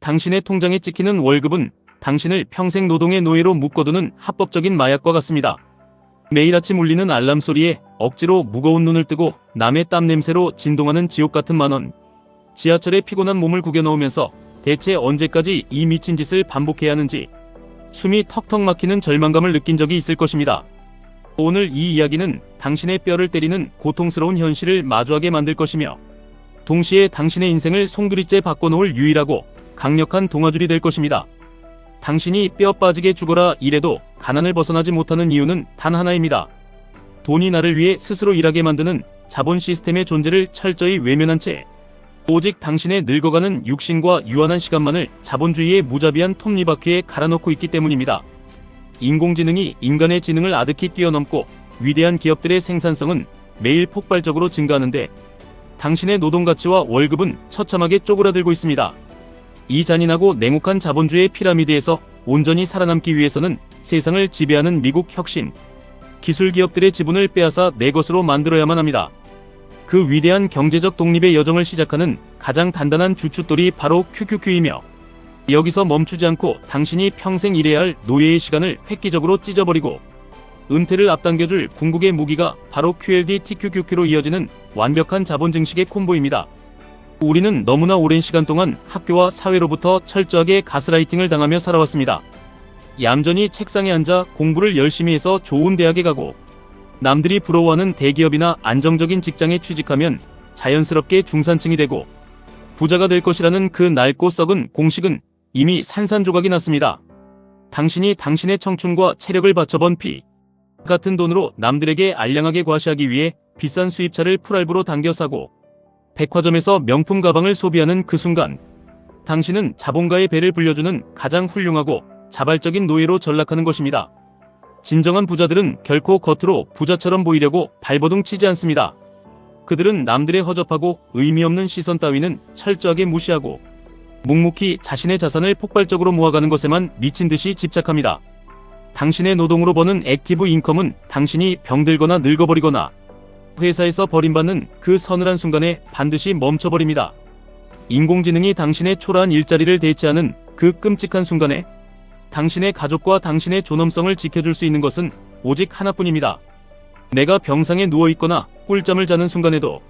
당신의 통장에 찍히는 월급은 당신을 평생 노동의 노예로 묶어두는 합법적인 마약과 같습니다. 매일 아침 울리는 알람 소리에 억지로 무거운 눈을 뜨고 남의 땀 냄새로 진동하는 지옥 같은 만원. 지하철에 피곤한 몸을 구겨넣으면서 대체 언제까지 이 미친 짓을 반복해야 하는지 숨이 턱턱 막히는 절망감을 느낀 적이 있을 것입니다. 오늘 이 이야기는 당신의 뼈를 때리는 고통스러운 현실을 마주하게 만들 것이며 동시에 당신의 인생을 송두리째 바꿔놓을 유일하고 강력한 동아줄이 될 것입니다. 당신이 뼈 빠지게 죽어라 이래도 가난을 벗어나지 못하는 이유는 단 하나입니다. 돈이 나를 위해 스스로 일하게 만드는 자본 시스템의 존재를 철저히 외면한 채 오직 당신의 늙어가는 육신과 유한한 시간만을 자본주의의 무자비한 톱니바퀴에 갈아넣고 있기 때문입니다. 인공지능이 인간의 지능을 아득히 뛰어넘고 위대한 기업들의 생산성은 매일 폭발적으로 증가하는데 당신의 노동가치와 월급은 처참하게 쪼그라들고 있습니다. 이 잔인하고 냉혹한 자본주의의 피라미드에서 온전히 살아남기 위해서는 세상을 지배하는 미국 혁신, 기술 기업들의 지분을 빼앗아 내 것으로 만들어야만 합니다. 그 위대한 경제적 독립의 여정을 시작하는 가장 단단한 주춧돌이 바로 QQQ이며 여기서 멈추지 않고 당신이 평생 일해야 할 노예의 시간을 획기적으로 찢어버리고 은퇴를 앞당겨줄 궁극의 무기가 바로 QLD TQQQ로 이어지는 완벽한 자본 증식의 콤보입니다. 우리는 너무나 오랜 시간 동안 학교와 사회로부터 철저하게 가스라이팅을 당하며 살아왔습니다. 얌전히 책상에 앉아 공부를 열심히 해서 좋은 대학에 가고 남들이 부러워하는 대기업이나 안정적인 직장에 취직하면 자연스럽게 중산층이 되고 부자가 될 것이라는 그 낡고 썩은 공식은 이미 산산조각이 났습니다. 당신이 당신의 청춘과 체력을 바쳐번 피 같은 돈으로 남들에게 알량하게 과시하기 위해 비싼 수입차를 풀알부로 당겨 사고 백화점에서 명품 가방을 소비하는 그 순간 당신은 자본가의 배를 불려주는 가장 훌륭하고 자발적인 노예로 전락하는 것입니다. 진정한 부자들은 결코 겉으로 부자처럼 보이려고 발버둥 치지 않습니다. 그들은 남들의 허접하고 의미 없는 시선 따위는 철저하게 무시하고 묵묵히 자신의 자산을 폭발적으로 모아가는 것에만 미친 듯이 집착합니다. 당신의 노동으로 버는 액티브 인컴은 당신이 병들거나 늙어버리거나 회사에서 버림받는 그 서늘한 순간에 반드시 멈춰버립니다. 인공지능이 당신의 초라한 일자리를 대체하는 그 끔찍한 순간에 당신의 가족과 당신의 존엄성을 지켜줄 수 있는 것은 오직 하나뿐입니다. 내가 병상에 누워있거나 꿀잠을 자는 순간에도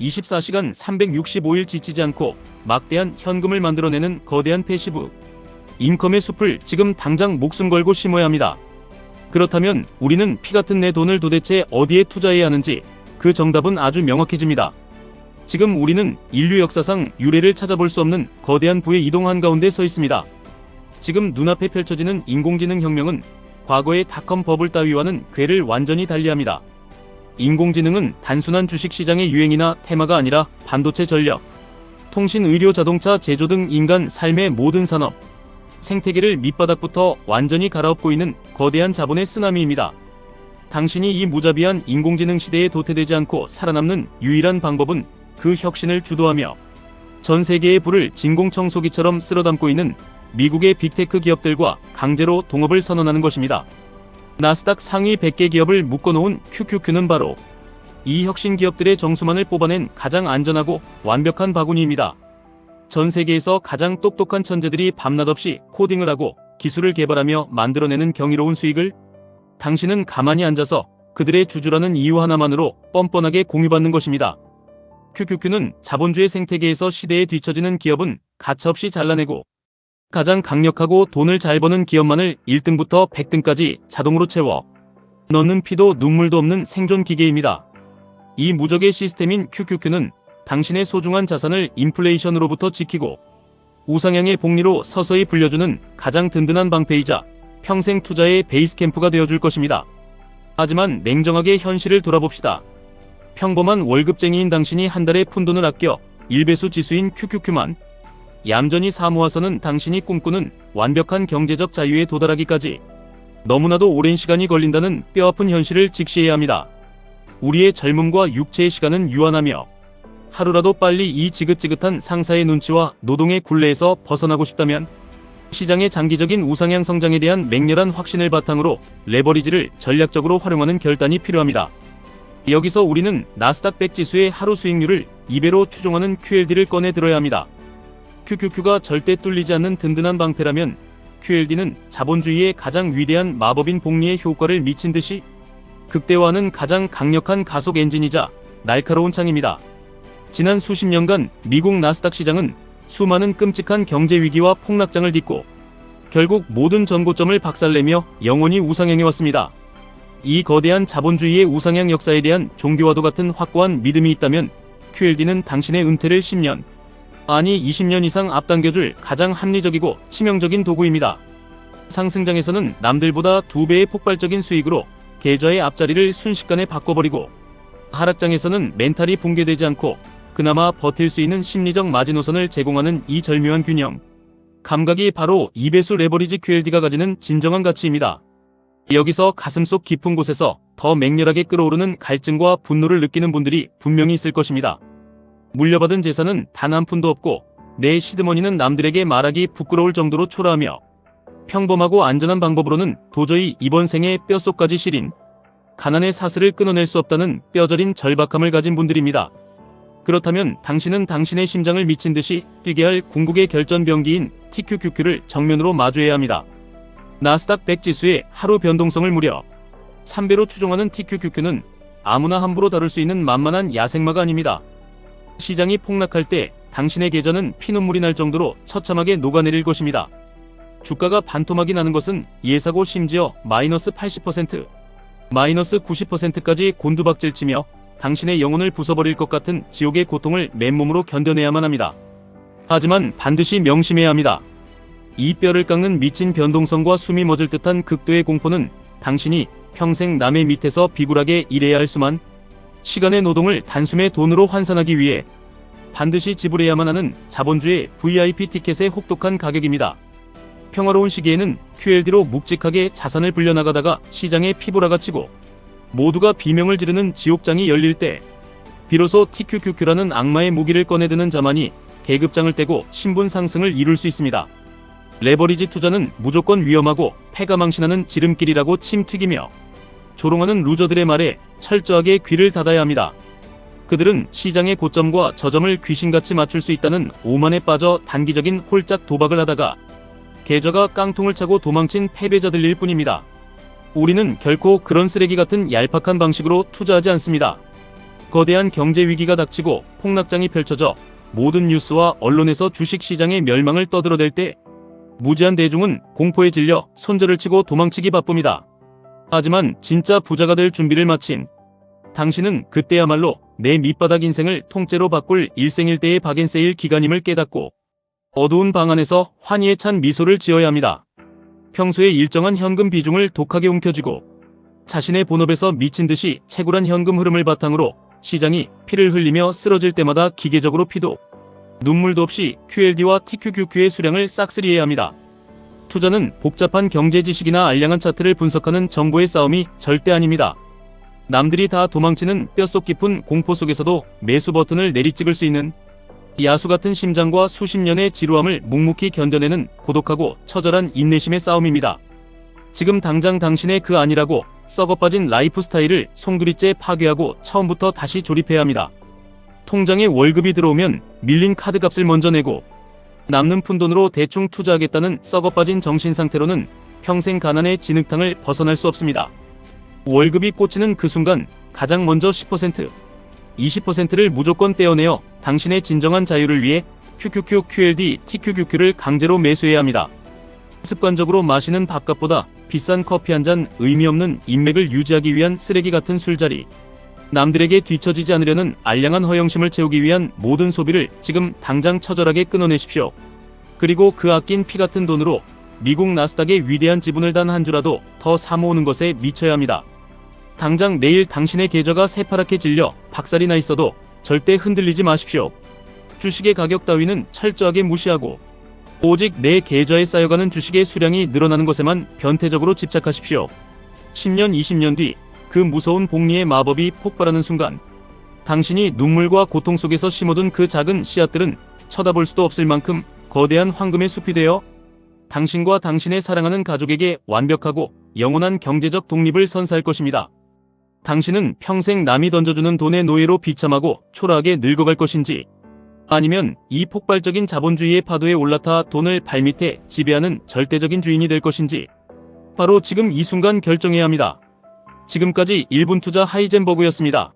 24시간 365일 지치지 않고 막대한 현금을 만들어내는 거대한 패시브 인컴의 숲을 지금 당장 목숨 걸고 심어야 합니다. 그렇다면 우리는 피 같은 내 돈을 도대체 어디에 투자해야 하는지 그 정답은 아주 명확해집니다. 지금 우리는 인류 역사상 유례를 찾아볼 수 없는 거대한 부의 이동 한가운데 서 있습니다. 지금 눈앞에 펼쳐지는 인공지능 혁명은 과거의 닷컴 버블 따위와는 궤를 완전히 달리합니다. 인공지능은 단순한 주식시장의 유행이나 테마가 아니라 반도체 전력, 통신, 의료, 자동차, 제조 등 인간 삶의 모든 산업, 생태계를 밑바닥부터 완전히 갈아엎고 있는 거대한 자본의 쓰나미입니다. 당신이 이 무자비한 인공지능 시대에 도태되지 않고 살아남는 유일한 방법은 그 혁신을 주도하며 전 세계의 불을 진공청소기처럼 쓸어담고 있는 미국의 빅테크 기업들과 강제로 동업을 선언하는 것입니다. 나스닥 상위 100개 기업을 묶어놓은 QQQ는 바로 이 혁신 기업들의 정수만을 뽑아낸 가장 안전하고 완벽한 바구니입니다. 전 세계에서 가장 똑똑한 천재들이 밤낮 없이 코딩을 하고 기술을 개발하며 만들어내는 경이로운 수익을 당신은 가만히 앉아서 그들의 주주라는 이유 하나만으로 뻔뻔하게 공유받는 것입니다. QQQ는 자본주의 생태계에서 시대에 뒤처지는 기업은 가차없이 잘라내고 가장 강력하고 돈을 잘 버는 기업만을 1등부터 100등까지 자동으로 채워 넣는 피도 눈물도 없는 생존 기계입니다. 이 무적의 시스템인 QQQ는 당신의 소중한 자산을 인플레이션으로부터 지키고 우상향의 복리로 서서히 불려주는 가장 든든한 방패이자 평생 투자의 베이스 캠프가 되어줄 것입니다. 하지만 냉정하게 현실을 돌아봅시다. 평범한 월급쟁이인 당신이 한 달에 푼돈을 아껴 1배수 지수인 QQQ만 얌전히 사모아서는 당신이 꿈꾸는 완벽한 경제적 자유에 도달하기까지 너무나도 오랜 시간이 걸린다는 뼈아픈 현실을 직시해야 합니다. 우리의 젊음과 육체의 시간은 유한하며 하루라도 빨리 이 지긋지긋한 상사의 눈치와 노동의 굴레에서 벗어나고 싶다면 시장의 장기적인 우상향 성장에 대한 맹렬한 확신을 바탕으로 레버리지를 전략적으로 활용하는 결단이 필요합니다. 여기서 우리는 나스닥 100 지수의 하루 수익률을 2배로 추종하는 QLD를 꺼내 들어야 합니다. QQQ가 절대 뚫리지 않는 든든한 방패라면 QLD는 자본주의의 가장 위대한 마법인 복리에 효과를 미친 듯이 극대화하는 가장 강력한 가속 엔진이자 날카로운 창입니다. 지난 수십 년간 미국 나스닥 시장은 수많은 끔찍한 경제 위기와 폭락장을 딛고 결국 모든 전고점을 박살내며 영원히 우상향해왔습니다. 이 거대한 자본주의의 우상향 역사에 대한 종교와도 같은 확고한 믿음이 있다면 QLD는 당신의 은퇴를 10년, 아니 20년 이상 앞당겨줄 가장 합리적이고 치명적인 도구입니다. 상승장에서는 남들보다 2배의 폭발적인 수익으로 계좌의 앞자리를 순식간에 바꿔버리고, 하락장에서는 멘탈이 붕괴되지 않고 그나마 버틸 수 있는 심리적 마지노선을 제공하는 이 절묘한 균형 감각이 바로 2배수 레버리지 QLD가 가지는 진정한 가치입니다. 여기서 가슴속 깊은 곳에서 더 맹렬하게 끓어오르는 갈증과 분노를 느끼는 분들이 분명히 있을 것입니다. 물려받은 재산은 단 한 푼도 없고 내 시드머니는 남들에게 말하기 부끄러울 정도로 초라하며 평범하고 안전한 방법으로는 도저히 이번 생에 뼛속까지 시린 가난의 사슬을 끊어낼 수 없다는 뼈저린 절박함을 가진 분들입니다. 그렇다면 당신은 당신의 심장을 미친 듯이 뛰게 할 궁극의 결전병기인 TQQQ를 정면으로 마주해야 합니다. 나스닥 100 지수의 하루 변동성을 무려 3배로 추종하는 TQQQ는 아무나 함부로 다룰 수 있는 만만한 야생마가 아닙니다. 시장이 폭락할 때 당신의 계좌는 피눈물이 날 정도로 처참하게 녹아내릴 것입니다. 주가가 반토막이 나는 것은 예사고 심지어 마이너스 80%, 마이너스 90%까지 곤두박질치며 당신의 영혼을 부숴버릴 것 같은 지옥의 고통을 맨몸으로 견뎌내야만 합니다. 하지만 반드시 명심해야 합니다. 이 뼈를 깎는 미친 변동성과 숨이 멎을 듯한 극도의 공포는 당신이 평생 남의 밑에서 비굴하게 일해야 할 수만 시간의 노동을 단숨에 돈으로 환산하기 위해 반드시 지불해야만 하는 자본주의 VIP 티켓의 혹독한 가격입니다. 평화로운 시기에는 QLD로 묵직하게 자산을 불려나가다가 시장에 피보라가 치고 모두가 비명을 지르는 지옥장이 열릴 때 비로소 TQQQ라는 악마의 무기를 꺼내드는 자만이 계급장을 떼고 신분 상승을 이룰 수 있습니다. 레버리지 투자는 무조건 위험하고 패가 망신하는 지름길이라고 침 튀기며 조롱하는 루저들의 말에 철저하게 귀를 닫아야 합니다. 그들은 시장의 고점과 저점을 귀신같이 맞출 수 있다는 오만에 빠져 단기적인 홀짝 도박을 하다가 계좌가 깡통을 차고 도망친 패배자들일 뿐입니다. 우리는 결코 그런 쓰레기 같은 얄팍한 방식으로 투자하지 않습니다. 거대한 경제 위기가 닥치고 폭락장이 펼쳐져 모든 뉴스와 언론에서 주식시장의 멸망을 떠들어댈 때 무지한 대중은 공포에 질려 손절을 치고 도망치기 바쁩니다. 하지만 진짜 부자가 될 준비를 마친 당신은 그때야말로 내 밑바닥 인생을 통째로 바꿀 일생일대의 박앤세일 기간임을 깨닫고 어두운 방 안에서 환희에 찬 미소를 지어야 합니다. 평소에 일정한 현금 비중을 독하게 움켜쥐고 자신의 본업에서 미친 듯이 채굴한 현금 흐름을 바탕으로 시장이 피를 흘리며 쓰러질 때마다 기계적으로 피도 눈물도 없이 QLD와 TQQQ의 수량을 싹쓸이해야 합니다. 투자는 복잡한 경제 지식이나 알량한 차트를 분석하는 정보의 싸움이 절대 아닙니다. 남들이 다 도망치는 뼛속 깊은 공포 속에서도 매수 버튼을 내리찍을 수 있는 야수 같은 심장과 수십 년의 지루함을 묵묵히 견뎌내는 고독하고 처절한 인내심의 싸움입니다. 지금 당장 당신의 그 아니라고 썩어빠진 라이프 스타일을 송두리째 파괴하고 처음부터 다시 조립해야 합니다. 통장에 월급이 들어오면 밀린 카드값을 먼저 내고 남는 푼돈으로 대충 투자하겠다는 썩어빠진 정신 상태로는 평생 가난의 진흙탕을 벗어날 수 없습니다. 월급이 꽂히는 그 순간 가장 먼저 10%, 20%를 무조건 떼어내어 당신의 진정한 자유를 위해 QQQ, QLD, TQQQ를 강제로 매수해야 합니다. 습관적으로 마시는 밥값보다 비싼 커피 한 잔 의미 없는 인맥을 유지하기 위한 쓰레기 같은 술자리, 남들에게 뒤처지지 않으려는 알량한 허영심을 채우기 위한 모든 소비를 지금 당장 처절하게 끊어내십시오. 그리고 그 아낀 피 같은 돈으로 미국 나스닥의 위대한 지분을 단 한 주라도 더 사모으는 것에 미쳐야 합니다. 당장 내일 당신의 계좌가 새파랗게 질려 박살이 나 있어도 절대 흔들리지 마십시오. 주식의 가격 따위는 철저하게 무시하고 오직 내 계좌에 쌓여가는 주식의 수량이 늘어나는 것에만 변태적으로 집착하십시오. 10년, 20년 뒤 그 무서운 복리의 마법이 폭발하는 순간 당신이 눈물과 고통 속에서 심어둔 그 작은 씨앗들은 쳐다볼 수도 없을 만큼 거대한 황금의 숲이 되어 당신과 당신의 사랑하는 가족에게 완벽하고 영원한 경제적 독립을 선사할 것입니다. 당신은 평생 남이 던져주는 돈의 노예로 비참하고 초라하게 늙어갈 것인지 아니면 이 폭발적인 자본주의의 파도에 올라타 돈을 발밑에 지배하는 절대적인 주인이 될 것인지 바로 지금 이 순간 결정해야 합니다. 지금까지 1분 투자 하이젠버그였습니다.